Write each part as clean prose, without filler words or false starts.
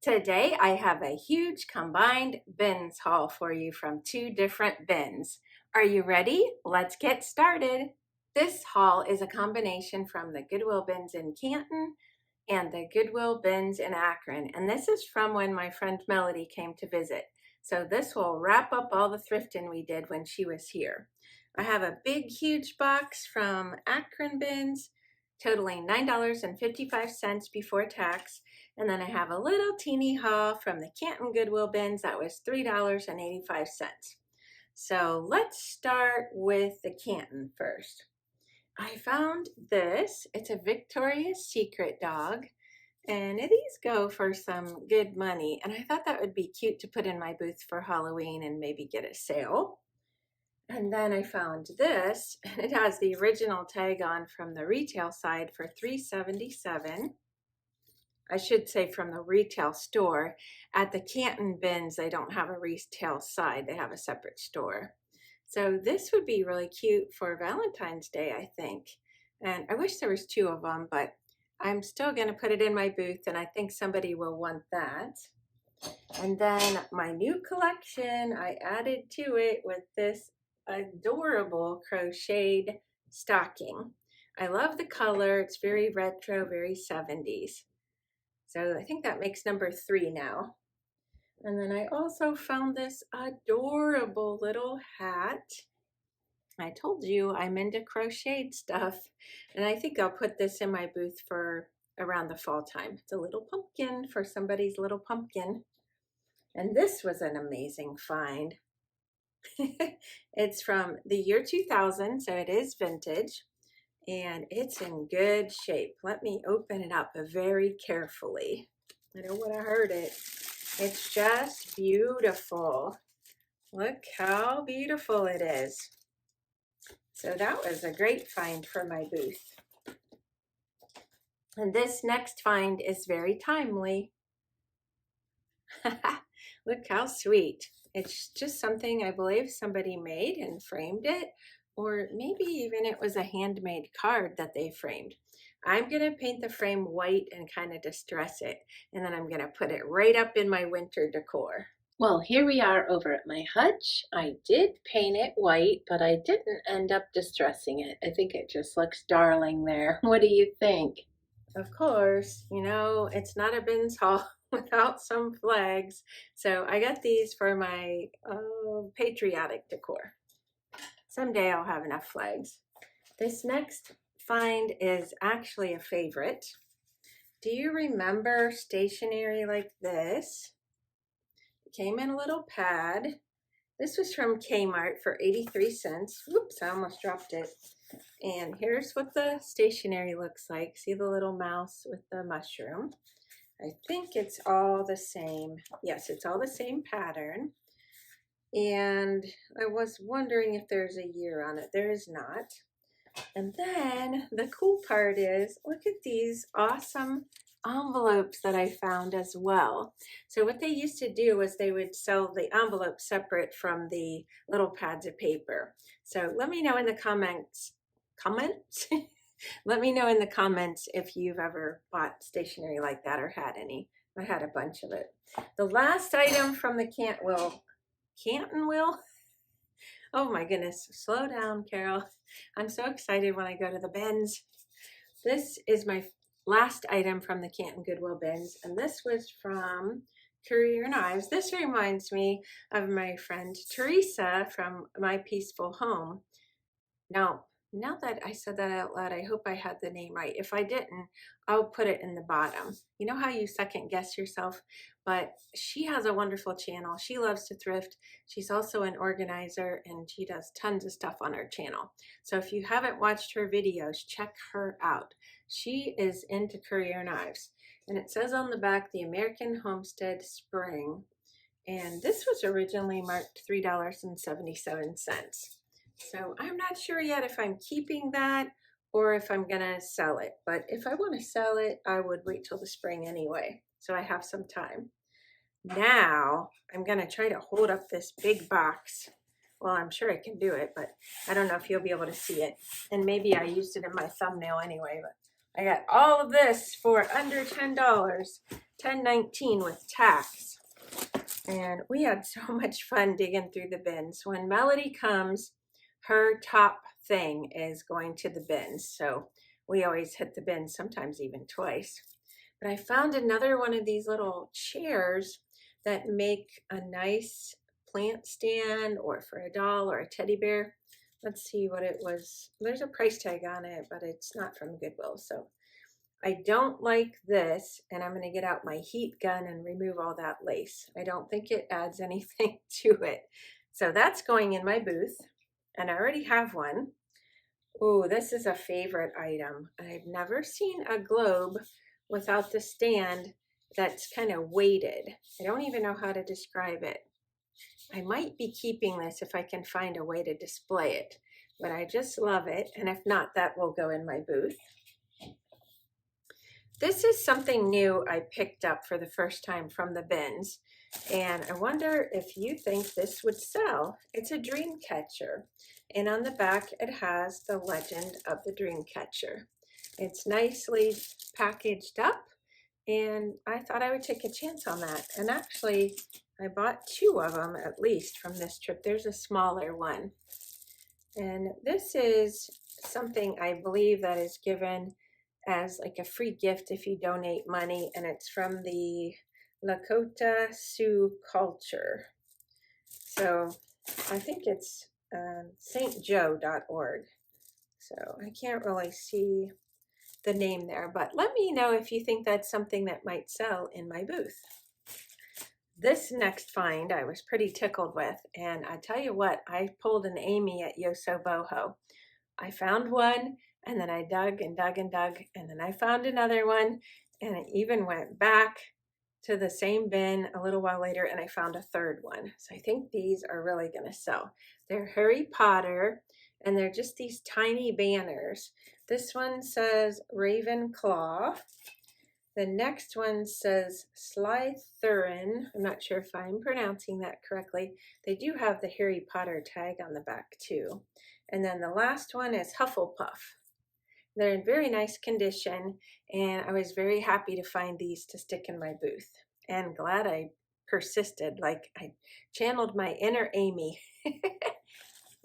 Today I have a huge combined bins haul for you from two different bins. Are you ready? Let's get started. This haul is a combination from the Goodwill bins in Canton and the Goodwill bins in Akron. And this is from when my friend Melody came to visit. So this will wrap up all the thrifting we did when she was here. I have a big, huge box from Akron bins totaling $9.55 before tax. And then I have a little teeny haul from the Canton Goodwill bins that was $3.85. So let's start with the Canton first. I found this. It's a Victoria's Secret dog, and these go for some good money. And I thought that would be cute to put in my booth for Halloween and maybe get a sale. And then I found this, and it has the original tag on from the retail side for $3.77. I should say from the retail store. At the Canton bins, they don't have a retail side. They have a separate store. So this would be really cute for Valentine's Day, I think. And I wish there was two of them, but I'm still going to put it in my booth, and I think somebody will want that. And then my new collection, I added to it with this adorable crocheted stocking. I love the color. It's very retro, very 70s. So I think that makes number 3 now. And then I also found this adorable little hat. I told you I'm into crocheted stuff, and I think I'll put this in my booth for around the fall time. It's a little pumpkin for somebody's little pumpkin. And this was an amazing find. It's from the year 2000, so it is vintage, and it's in good shape. Let me open it up very carefully. I don't want to hurt it. It's just beautiful. Look how beautiful it is. So that was a great find for my booth. And this next find is very timely. Look how sweet. It's just something I believe somebody made and framed it, or maybe even it was a handmade card that they framed. I'm going to paint the frame white and kind of distress it, and then I'm going to put it right up in my winter decor. Well, here we are over at my hutch. I did paint it white, but I didn't end up distressing it. I think it just looks darling there. What do you think? Of course, you know, it's not a bins haul without some flags. So I got these for my patriotic decor. Someday I'll have enough flags. This next find is actually a favorite. Do you remember stationery like this? It came in a little pad. This was from Kmart for 83 cents. Whoops, I almost dropped it. And here's what the stationery looks like. See the little mouse with the mushroom? I think it's all the same. Yes, it's all the same pattern. And I was wondering if there's a year on it. There is not. And then the cool part is, look at these awesome envelopes that I found as well. So what they used to do was they would sell the envelopes separate from the little pads of paper. So let me know in the comments. Let me know in the comments if you've ever bought stationery like that or had any. I had a bunch of it. The last item from the Canton Will. Oh my goodness, slow down, Carol. I'm so excited when I go to the bins. This is my last item from the Canton Goodwill bins, and this was from Courier Knives. This reminds me of my friend Teresa from My Peaceful Home. Now that I said that out loud, I hope I had the name right. If I didn't, I'll put it in the bottom. You know how you second guess yourself? But she has a wonderful channel. She loves to thrift. She's also an organizer, and she does tons of stuff on her channel. So if you haven't watched her videos, check her out. She is into Courier Knives. And it says on the back, the American Homestead Spring. And this was originally marked $3.77. So I'm not sure yet if I'm keeping that or if I'm gonna sell it. But if I want to sell it, I would wait till the spring anyway. So I have some time. Now I'm gonna try to hold up this big box. Well, I'm sure I can do it, but I don't know if you'll be able to see it. And maybe I used it in my thumbnail anyway, but I got all of this for under $10, $10.19 with tax. And we had so much fun digging through the bins. When Melody comes, her top thing is going to the bins. So we always hit the bins, sometimes even twice. But I found another one of these little chairs that make a nice plant stand or for a doll or a teddy bear. Let's see what it was. There's a price tag on it, but it's not from Goodwill. So I don't like this, and I'm going to get out my heat gun and remove all that lace. I don't think it adds anything to it. So that's going in my booth, and I already have one. Oh, this is a favorite item. I've never seen a globe without the stand that's kind of weighted. I don't even know how to describe it. I might be keeping this if I can find a way to display it, but I just love it, and if not, that will go in my booth. This is something new I picked up for the first time from the bins, and I wonder if you think this would sell. It's a dream catcher, and on the back it has the legend of the dream catcher. It's nicely packaged up, and I thought I would take a chance on that. And actually, I bought 2 of them at least from this trip. There's a smaller one, and this is something I believe that is given as like a free gift if you donate money, and it's from the Lakota Sioux culture. So I think it's stjoe.org. So I can't really see the name there, but let me know if you think that's something that might sell in my booth. This next find I was pretty tickled with, and I tell you what, I pulled an Amy at Yoso Boho. I found one, and then I dug and dug and dug, and then I found another one, and I even went back to the same bin a little while later, and I found a third one. So I think these are really going to sell. They're Harry Potter, and they're just these tiny banners. This one says Ravenclaw. The next one says Slytherin. I'm not sure if I'm pronouncing that correctly. They do have the Harry Potter tag on the back too. And then the last one is Hufflepuff. They're in very nice condition, and I was very happy to find these to stick in my booth, and glad I persisted. Like, I channeled my inner Amy.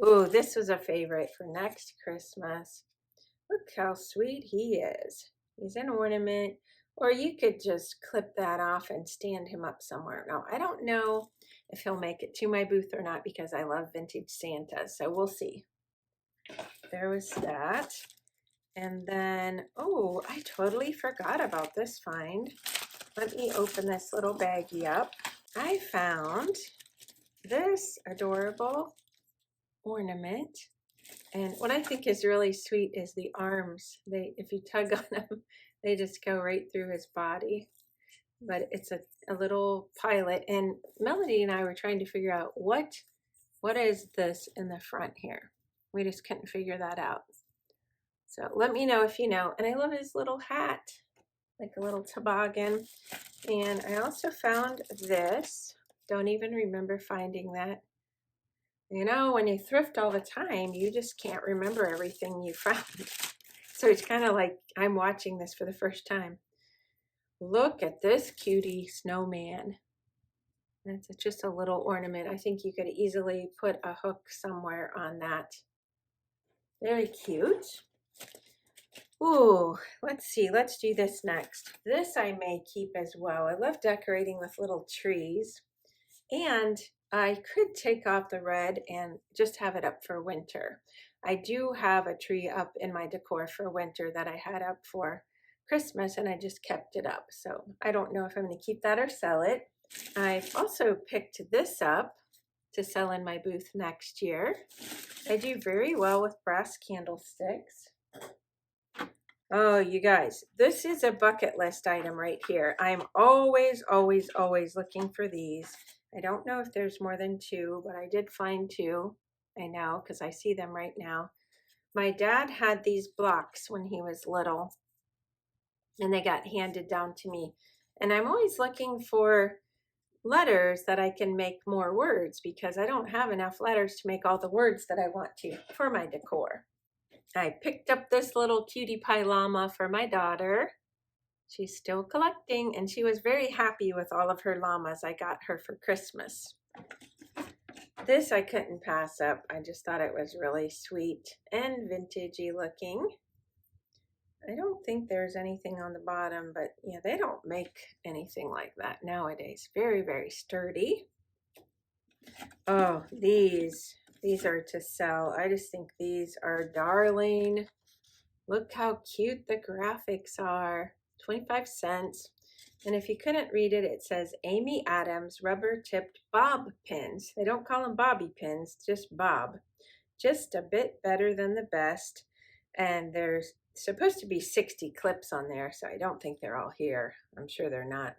Ooh, this was a favorite for next Christmas. Look how sweet he is. He's an ornament, or you could just clip that off and stand him up somewhere. Now, I don't know if he'll make it to my booth or not because I love vintage Santa, so we'll see. There was that. And then, oh, I totally forgot about this find. Let me open this little baggie up. I found this adorable ornament. And what I think is really sweet is the arms. If you tug on them, they just go right through his body. But it's a little pilot. And Melody and I were trying to figure out what is this in the front here. We just couldn't figure that out. So let me know if you know. And I love his little hat, like a little toboggan. And I also found this. Don't even remember finding that. You know, when you thrift all the time, you just can't remember everything you found. So it's kind of like I'm watching this for the first time. Look at this cutie snowman. That's just a little ornament. I think you could easily put a hook somewhere on that. Very cute. Ooh, let's see. Let's do this next. This I may keep as well. I love decorating with little trees. And I could take off the red and just have it up for winter. I do have a tree up in my decor for winter that I had up for Christmas, and I just kept it up. So I don't know if I'm going to keep that or sell it. I've also picked this up to sell in my booth next year. I do very well with brass candlesticks. Oh, you guys, this is a bucket list item right here. I'm always, always, always looking for these. I don't know if there's more than 2, but I did find 2. I know, because I see them right now. My dad had these blocks when he was little, and they got handed down to me. And I'm always looking for letters that I can make more words, because I don't have enough letters to make all the words that I want to for my decor. I picked up this little cutie pie llama for my daughter. She's still collecting, and she was very happy with all of her llamas I got her for Christmas. This I couldn't pass up. I just thought it was really sweet and vintagey looking. I don't think there's anything on the bottom, but yeah, they don't make anything like that nowadays. Very, very sturdy. Oh, these are to sell. I just think these are darling. Look how cute the graphics are. 25 cents. And if you couldn't read it, it says Amy Adams rubber tipped bob pins. They don't call them bobby pins, just bob. Just a bit better than the best. And there's supposed to be 60 clips on there, so I don't think they're all here. I'm sure they're not.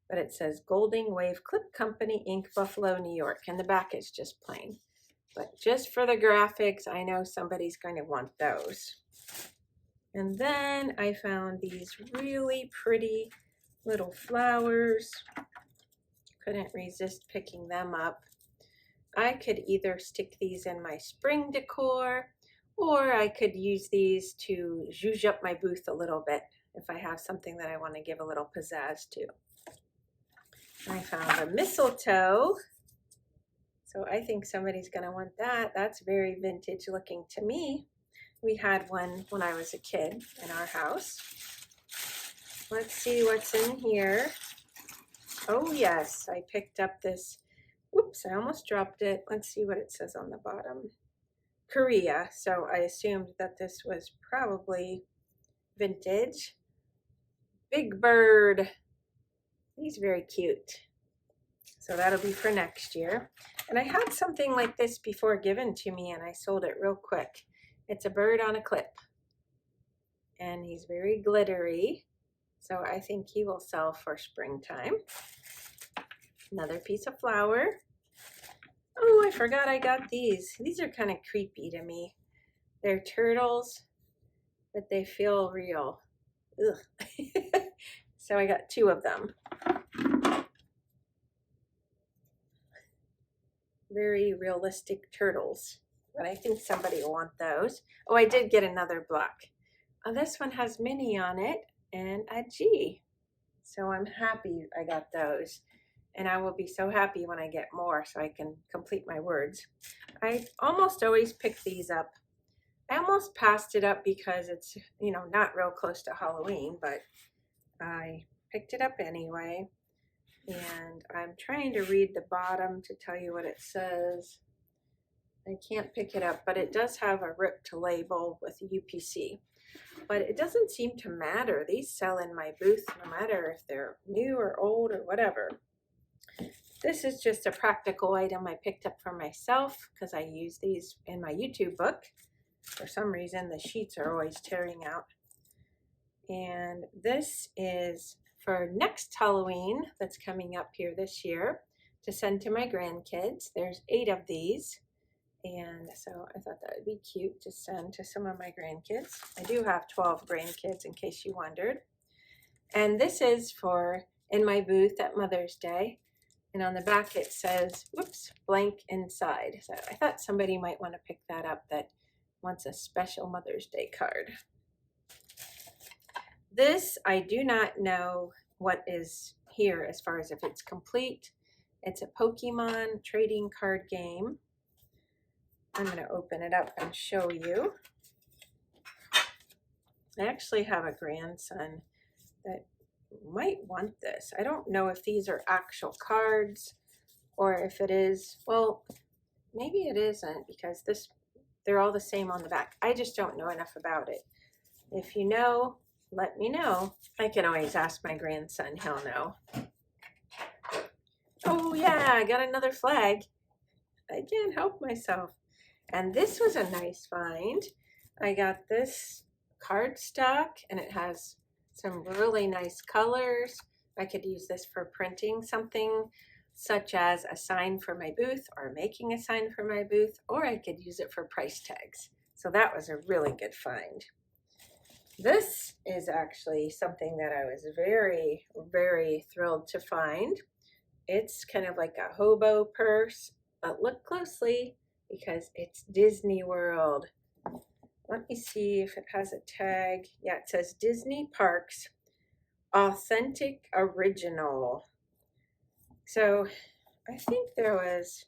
But it says Golding Wave Clip Company, Inc., Buffalo, New York. And the back is just plain. But just for the graphics, I know somebody's going to want those. And then I found these really pretty little flowers. Couldn't resist picking them up. I could either stick these in my spring decor, or I could use these to zhuzh up my booth a little bit if I have something that I want to give a little pizzazz to. I found a mistletoe. So I think somebody's going to want that. That's very vintage looking to me. We had one when I was a kid in our house. Let's see what's in here. Oh yes, I picked up this. Whoops, I almost dropped it. Let's see what it says on the bottom. Korea. So I assumed that this was probably vintage. Big bird. He's very cute. So that'll be for next year. And I had something like this before given to me and I sold it real quick. It's a bird on a clip. And he's very glittery. So I think he will sell for springtime. Another piece of flower. Oh, I forgot I got these. These are kind of creepy to me. They're turtles, but they feel real. Ugh. So I got 2 of them. Very realistic turtles. But I think somebody will want those. Oh, I did get another block. Oh, this one has Minnie on it and a G. So I'm happy I got those. And I will be so happy when I get more so I can complete my words. I almost always pick these up. I almost passed it up because it's, you know, not real close to Halloween, but I picked it up anyway. And I'm trying to read the bottom to tell you what it says. I can't pick it up, but it does have a ripped label with UPC. But it doesn't seem to matter. These sell in my booth no matter if they're new or old or whatever. This is just a practical item I picked up for myself because I use these in my YouTube book. For some reason, the sheets are always tearing out. And this is for next Halloween that's coming up here this year to send to my grandkids. There's 8 of these. And so I thought that would be cute to send to some of my grandkids. I do have 12 grandkids in case you wondered. And this is for in my booth at Mother's Day. And on the back it says, whoops, blank inside. So I thought somebody might want to pick that up that wants a special Mother's Day card. This, I do not know what is here as far as if it's complete. It's a Pokemon trading card game. I'm going to open it up and show you. I actually have a grandson that might want this. I don't know if these are actual cards or if it is, well, maybe it isn't because they're all the same on the back. I just don't know enough about it. If you know, let me know. I can always ask my grandson, he'll know. Oh yeah, I got another flag. I can't help myself. And this was a nice find. I got this cardstock and it has some really nice colors. I could use this for printing something such as a sign for my booth or making a sign for my booth, or I could use it for price tags. So that was a really good find. This is actually something that I was very, very thrilled to find. It's kind of like a hobo purse, but look closely because it's Disney World. Let me see if it has a tag. Yeah, it says Disney Parks Authentic Original. So I think there was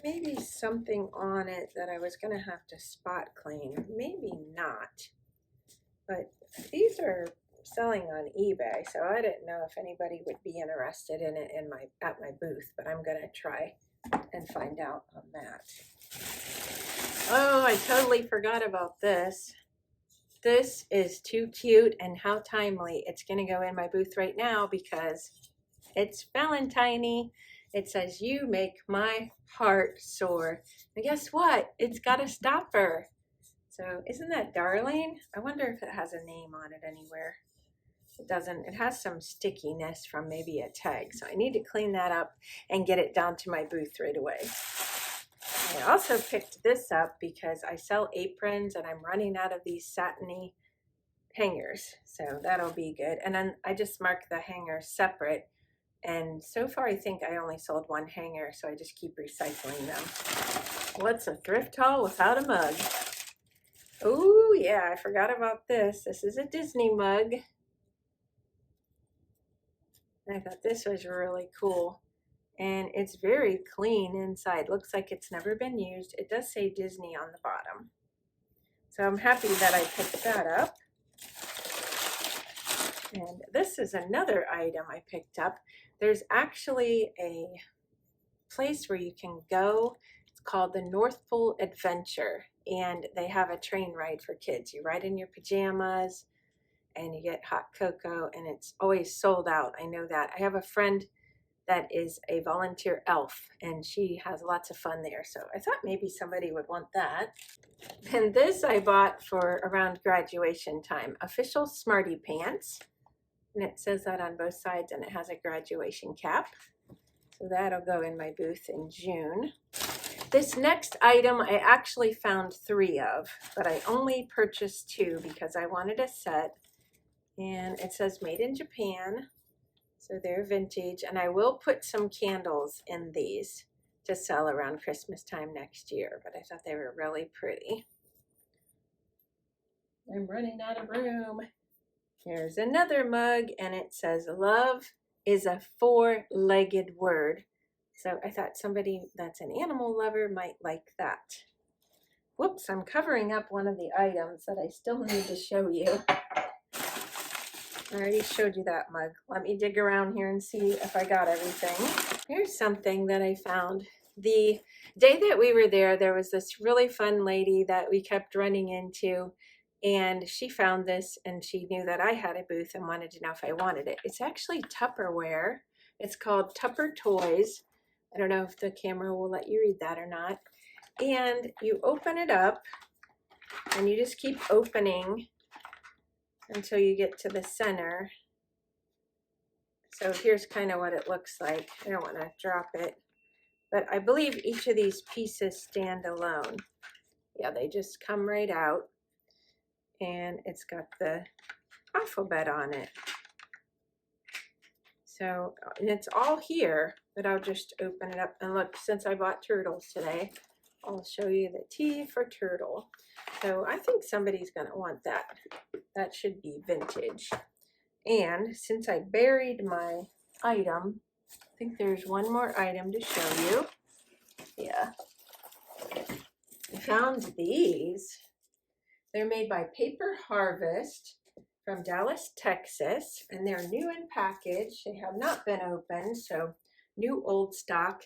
maybe something on it that I was going to have to spot clean. Maybe not. But these are selling on eBay, so I didn't know if anybody would be interested in it at my booth, but I'm going to try and find out on that. Oh, I totally forgot about this. This is too cute, and how timely. It's going to go in my booth right now because it's Valentine-y. It says, "You make my heart soar." And guess what? It's got a stopper. So isn't that darling? I wonder if it has a name on it anywhere. It doesn't. It has some stickiness from maybe a tag. So I need to clean that up and get it down to my booth right away. I also picked this up because I sell aprons and I'm running out of these satiny hangers. So that'll be good. And then I just marked the hangers separate. And so far I think I only sold one hanger, so I just keep recycling them. What's a thrift haul without a mug? Oh yeah, I forgot about this. This is a Disney mug. I thought this was really cool. And it's very clean inside. Looks like it's never been used. It does say Disney on the bottom. So I'm happy that I picked that up. And this is another item I picked up. There's actually a place where you can go. It's called the North Pole Adventure. And they have a train ride for kids. You ride in your pajamas and you get hot cocoa, and it's always sold out. I know that. I have a friend that is a volunteer elf, and she has lots of fun there. So I thought maybe somebody would want that. And this I bought for around graduation time. Official Smarty Pants. And it says that on both sides, and it has a graduation cap. So that'll go in my booth in June. This next item I actually found 3 of, but I only purchased 2 because I wanted a set. And it says made in Japan. So they're vintage, and I will put some candles in these to sell around Christmas time next year, but I thought they were really pretty. I'm running out of room. Here's another mug, and it says love is a 4-legged word. So I thought somebody that's an animal lover might like that. Whoops, I'm covering up one of the items that I still need to show you. I already showed you that mug. Let me dig around here and see if I got everything. Here's something that I found. The day that we were there, there was this really fun lady that we kept running into, and she found this, and she knew that I had a booth and wanted to know if I wanted it. It's actually Tupperware. It's called Tupper Toys. I don't know if the camera will let you read that or not. And you open it up, and you just keep opening until you get to the center. So here's kind of what it looks like. I don't want to drop it, but I believe each of these pieces stand alone. Yeah, they just come right out, and it's got the alphabet on it. So, and it's all here, but I'll just open it up. And look, since I bought turtles today, I'll show you the T for turtle. So I think somebody's going to want that. That should be vintage. And since I buried my item, I think there's one more item to show you. Yeah. I found these. They're made by Paper Harvest from Dallas, Texas, and they're new in package. They have not been opened, so new old stock.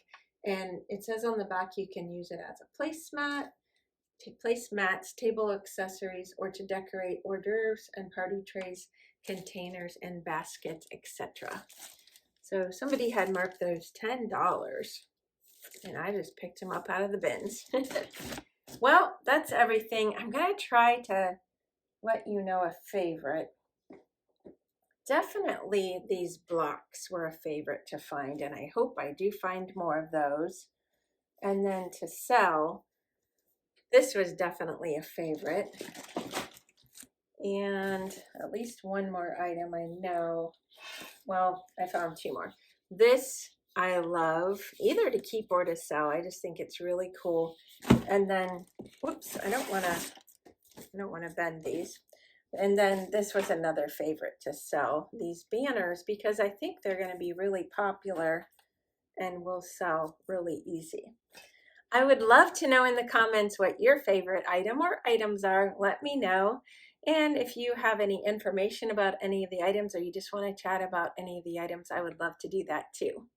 And it says on the back you can use it as a placemat, to place mats, table accessories, or to decorate hors d'oeuvres and party trays, containers, and baskets, etc. So somebody had marked those $10, and I just picked them up out of the bins. Well, that's everything. I'm going to try to let you know a favorite. Definitely these blocks were a favorite to find, and I hope I do find more of those. And then to sell, this was definitely a favorite. And at least one more item I know. Well, I found 2 more. This I love, either to keep or to sell. I just think it's really cool. And then, whoops, I don't want to I don't want to bend these. And then this was another favorite to sell, these banners, because I think they're going to be really popular and will sell really easy. I would love to know in the comments what your favorite item or items are. Let me know. And if you have any information about any of the items, or you just want to chat about any of the items, I would love to do that too.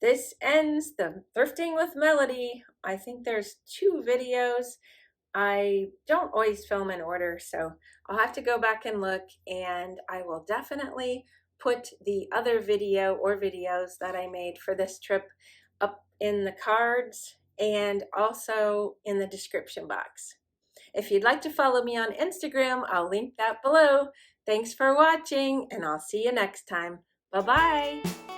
This ends the Thrifting with Melody. I think there's 2 videos. I don't always film in order, so I'll have to go back and look, and I will definitely put the other video or videos that I made for this trip up in the cards and also in the description box. If you'd like to follow me on Instagram, I'll link that below. Thanks for watching, and I'll see you next time. Bye-bye.